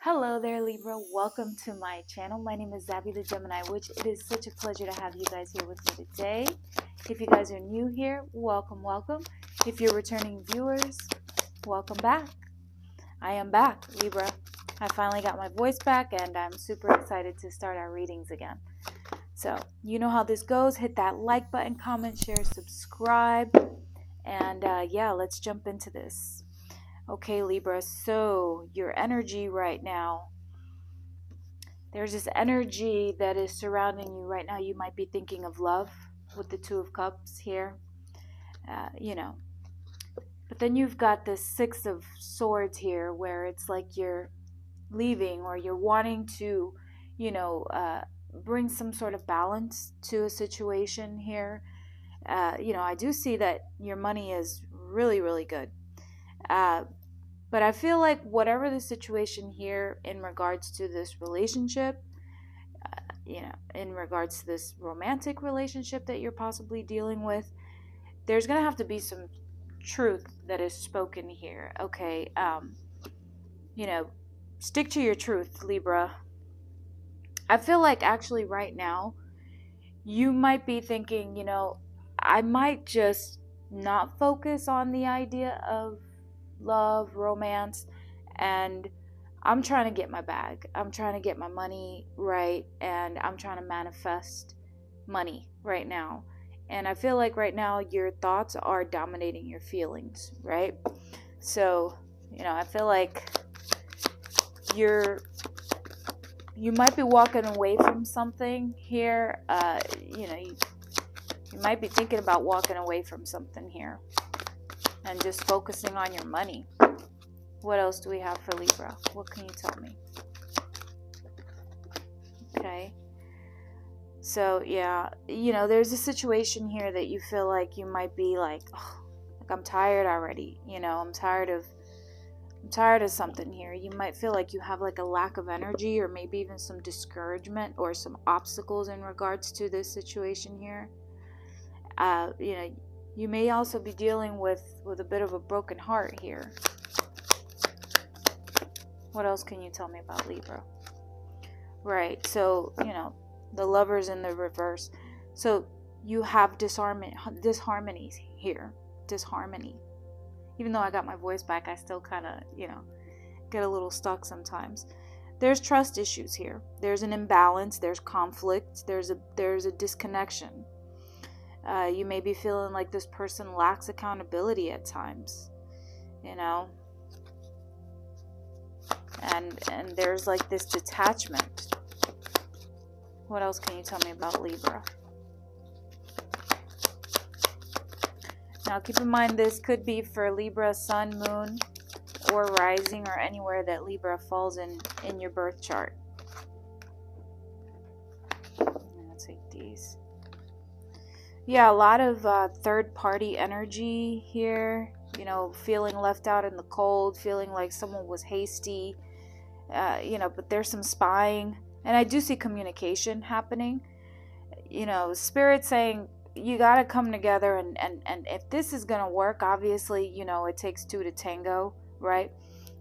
Hello there, Libra. Welcome to my channel. My name is Xabe the Gemini, which it is such a pleasure to have you guys here with me today. If you guys are new here, welcome, welcome. If you're returning viewers, welcome back. I am back, Libra. I finally got my voice back, and I'm super excited to start our readings again. So, you know how this goes. Hit that like button, comment, share, subscribe, and yeah, let's jump into this. Okay, Libra, so your energy right now, there's this energy that is surrounding you right now. You might be thinking of love with the Two of Cups here, you know. But then you've got the Six of Swords here where it's like you're leaving or you're wanting to, you know, bring some sort of balance to a situation here. I do see that your money is really, really good. But I feel like whatever the situation here in regards to this relationship, in regards to this romantic relationship that you're possibly dealing with, there's going to have to be some truth that is spoken here. Okay. Stick to your truth, Libra. I feel like actually right now, you might be thinking, I might just not focus on the idea of love, romance, and I'm trying to get my bag. I'm trying to get my money right, and I'm trying to manifest money right now. And I feel like right now your thoughts are dominating your feelings, right? So, I feel like you might be walking away from something here. You might be thinking about walking away from something here and just focusing on your money. What else do we have for Libra? What can you tell me? Okay. So, yeah, there's a situation here that you feel like you might be like, oh, I'm tired already. I'm tired of something here. You might feel like you have like a lack of energy or maybe even some discouragement or some obstacles in regards to this situation here. You may also be dealing with a bit of a broken heart here. What else can you tell me about Libra? Right, so, the Lover's in the reverse. So you have disharmonies here. Disharmony. Even though I got my voice back, I still kind of, get a little stuck sometimes. There's trust issues here. There's an imbalance. There's conflict. There's a disconnection. You may be feeling like this person lacks accountability at times. And there's like this detachment. What else can you tell me about Libra? Now keep in mind this could be for Libra, Sun, Moon, or Rising, or anywhere that Libra falls in your birth chart. I'm going to take these. Yeah, a lot of third-party energy here. Feeling left out in the cold, feeling like someone was hasty. But there's some spying. And I do see communication happening. Spirit saying, you got to come together. And if this is going to work, obviously, it takes two to tango, right?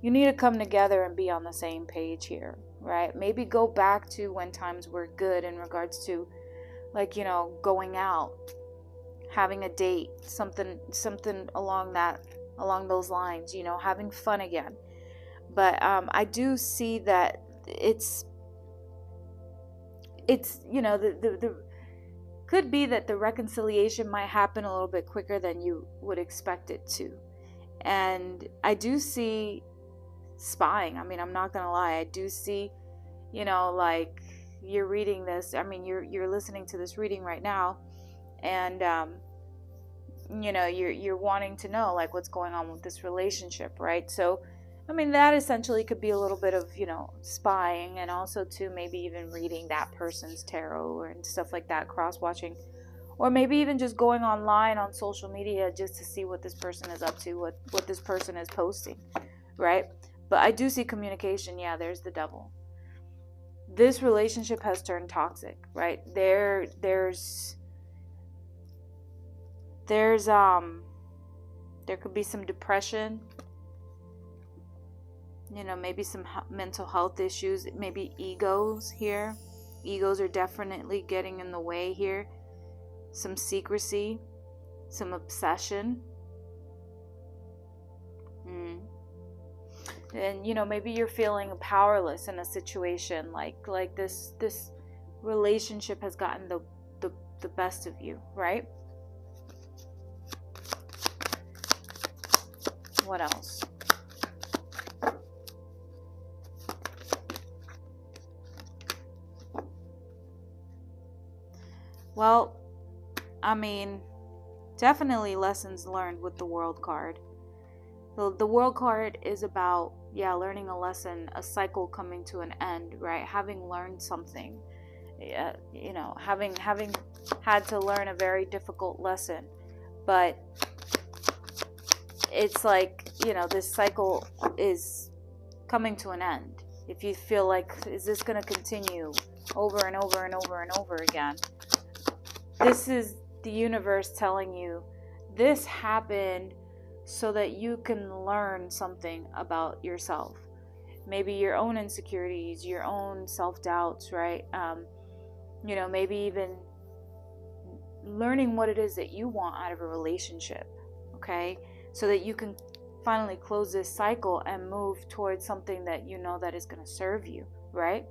You need to come together and be on the same page here, right? Maybe go back to when times were good in regards to, like, going out, having a date, something along those lines, having fun again. But I do see that it's the could be that the reconciliation might happen a little bit quicker than you would expect it to. And I do see spying. I mean, I'm not gonna lie, I do see, like, you're reading this, you're listening to this reading right now, and you're wanting to know like what's going on with this relationship, right? So that essentially could be a little bit of, spying, and also too maybe even reading that person's tarot and stuff like that, cross-watching, or maybe even just going online on social media just to see what this person is up to, what this person is posting, right? But I do see communication. Yeah, there's the Devil. This relationship has turned toxic, right? There could be some depression. You know, maybe some mental health issues, maybe egos here. Egos are definitely getting in the way here. Some secrecy, some obsession. And you know, maybe you're feeling powerless in a situation, like this relationship has gotten the best of you, right? What else? Well, I mean, definitely lessons learned with the World card. The World card is about, learning a lesson, a cycle coming to an end, right? Having learned something, you know, having had to learn a very difficult lesson, but it's like, you know, this cycle is coming to an end. If you feel like, is this going to continue over and over and over and over again? This is the universe telling you this happened so that you can learn something about yourself. Maybe your own insecurities, your own self-doubts, right? You know, maybe even learning what it is that you want out of a relationship, okay? So that you can finally close this cycle and move towards something that you know that is going to serve you, right?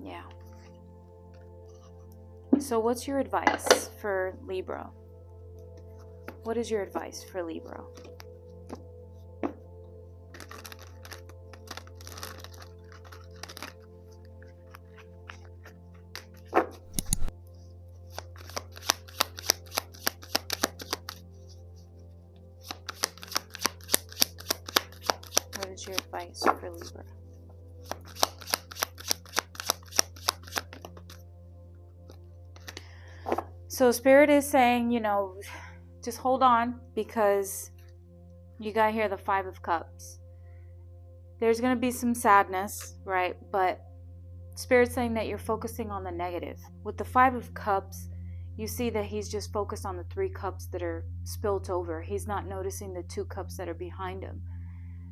Yeah. So what's your advice for Libra? What is your advice for Libra? What is your advice for Libra? So Spirit is saying, you know, just hold on, because you got here the Five of Cups. There's going to be some sadness, right? But Spirit's saying that you're focusing on the negative. With the Five of Cups, you see that he's just focused on the 3 cups that are spilt over. He's not noticing the 2 cups that are behind him.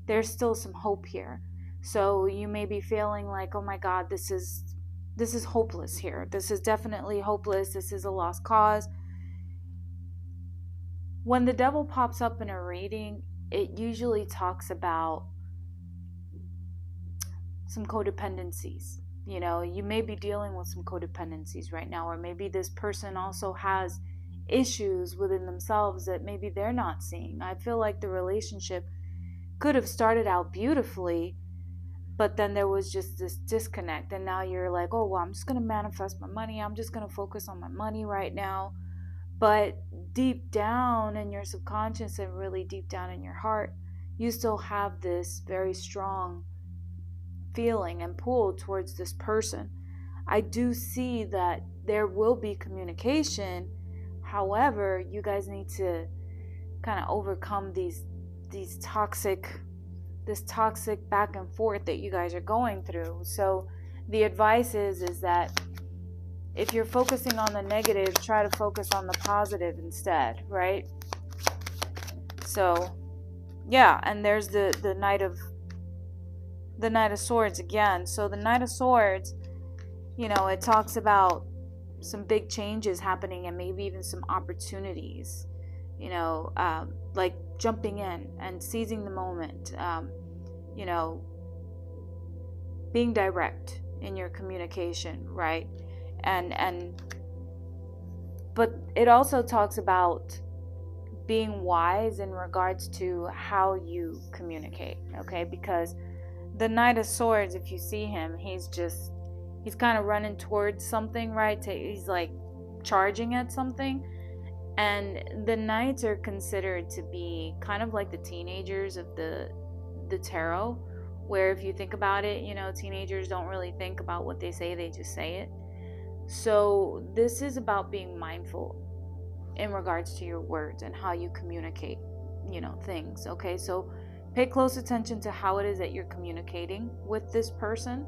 There's still some hope here. So you may be feeling like, oh my God, this is hopeless here. This is definitely hopeless. This is a lost cause. When the devil pops up in a reading, it usually talks about some codependencies. You know, you may be dealing with some codependencies right now, or maybe this person also has issues within themselves that maybe they're not seeing. I feel like the relationship could have started out beautifully, but then there was just this disconnect, and now you're like, oh, well, I'm just going to manifest my money. I'm just going to focus on my money right now. But deep down in your subconscious and really deep down in your heart, you still have this very strong feeling and pull towards this person. I do see that there will be communication. However, you guys need to kind of overcome this toxic back and forth that you guys are going through. So the advice is that if you're focusing on the negative, try to focus on the positive instead, right? So yeah, and there's the Knight of Swords again. So the Knight of Swords, you know, it talks about some big changes happening and maybe even some opportunities, you know, like jumping in and seizing the moment, you know, being direct in your communication, right? But it also talks about being wise in regards to how you communicate, okay? Because the Knight of Swords, if you see him, he's kind of running towards something, right? He's like charging at something. And the Knights are considered to be kind of like the teenagers of the tarot, where if you think about it, you know, teenagers don't really think about what they say, they just say it. So this is about being mindful in regards to your words and how you communicate, you know, things, okay? So pay close attention to how it is that you're communicating with this person.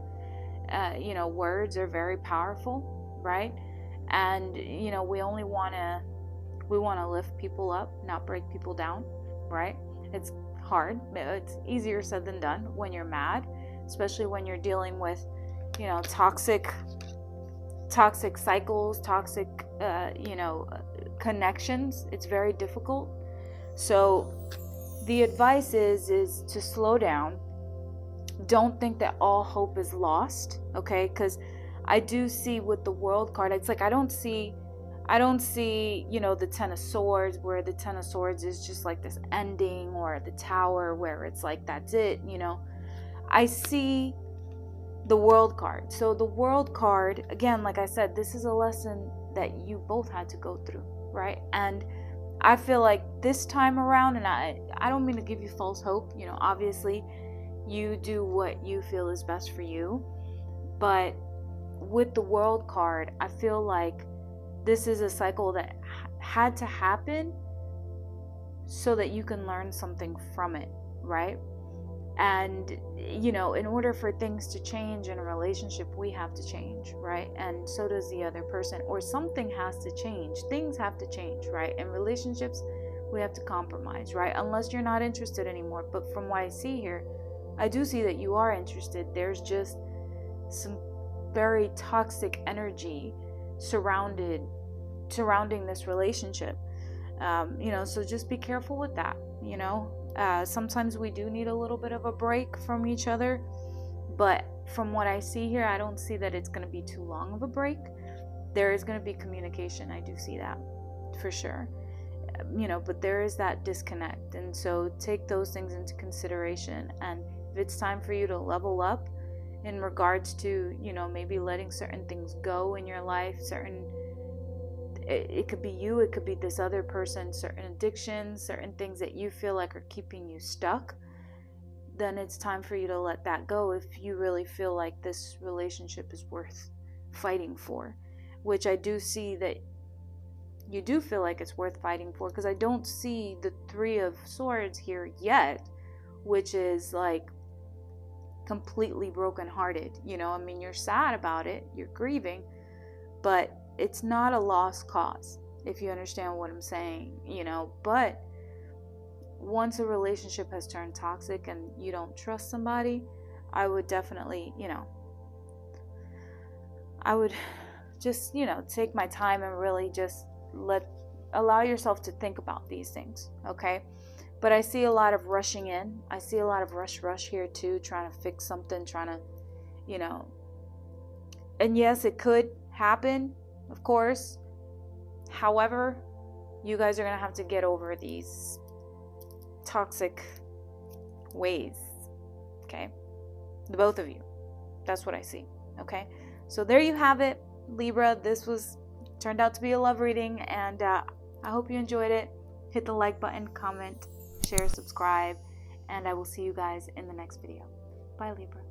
You know, words are very powerful, right? And, you know, we want to lift people up, not break people down, right? It's hard. It's easier said than done when you're mad, especially when you're dealing with, toxic cycles, toxic, connections. It's very difficult. So the advice is to slow down. Don't think that all hope is lost, okay? Because I do see with the World card, it's like I don't see, the Ten of Swords, where the Ten of Swords is just like this ending, or the Tower where it's like that's it, I see the World card. So the World card, again, like I said, this is a lesson that you both had to go through, right? And I feel like this time around, and I don't mean to give you false hope, obviously you do what you feel is best for you, but with the World card, I feel like this is a cycle that had to happen so that you can learn something from it, right? And, in order for things to change in a relationship, we have to change, right? And so does the other person, or something has to change. Things have to change, right? In relationships, we have to compromise, right? Unless you're not interested anymore. But from what I see here, I do see that you are interested. There's just some very toxic energy surrounding this relationship. So just be careful with that. Sometimes we do need a little bit of a break from each other, but from what I see here, I don't see that it's going to be too long of a break. There is going to be communication. I do see that for sure. But there is that disconnect, and so take those things into consideration. And if it's time for you to level up in regards to, maybe letting certain things go in your life, it could be you, it could be this other person, certain addictions, certain things that you feel like are keeping you stuck, then it's time for you to let that go if you really feel like this relationship is worth fighting for, which I do see that you do feel like it's worth fighting for, because I don't see the Three of Swords here yet, which is like completely brokenhearted. You're sad about it, you're grieving, but it's not a lost cause, if you understand what I'm saying, but once a relationship has turned toxic and you don't trust somebody, I would definitely, I would just, take my time and really just allow yourself to think about these things, okay? But I see a lot of rushing in. I see a lot of rush here too, trying to fix something, trying to, and yes, it could happen, of course. However, you guys are going to have to get over these toxic ways, okay? The both of you. That's what I see, okay? So there you have it, Libra. This turned out to be a love reading, and I hope you enjoyed it. Hit the like button, comment, share, subscribe, and I will see you guys in the next video. Bye, Libra.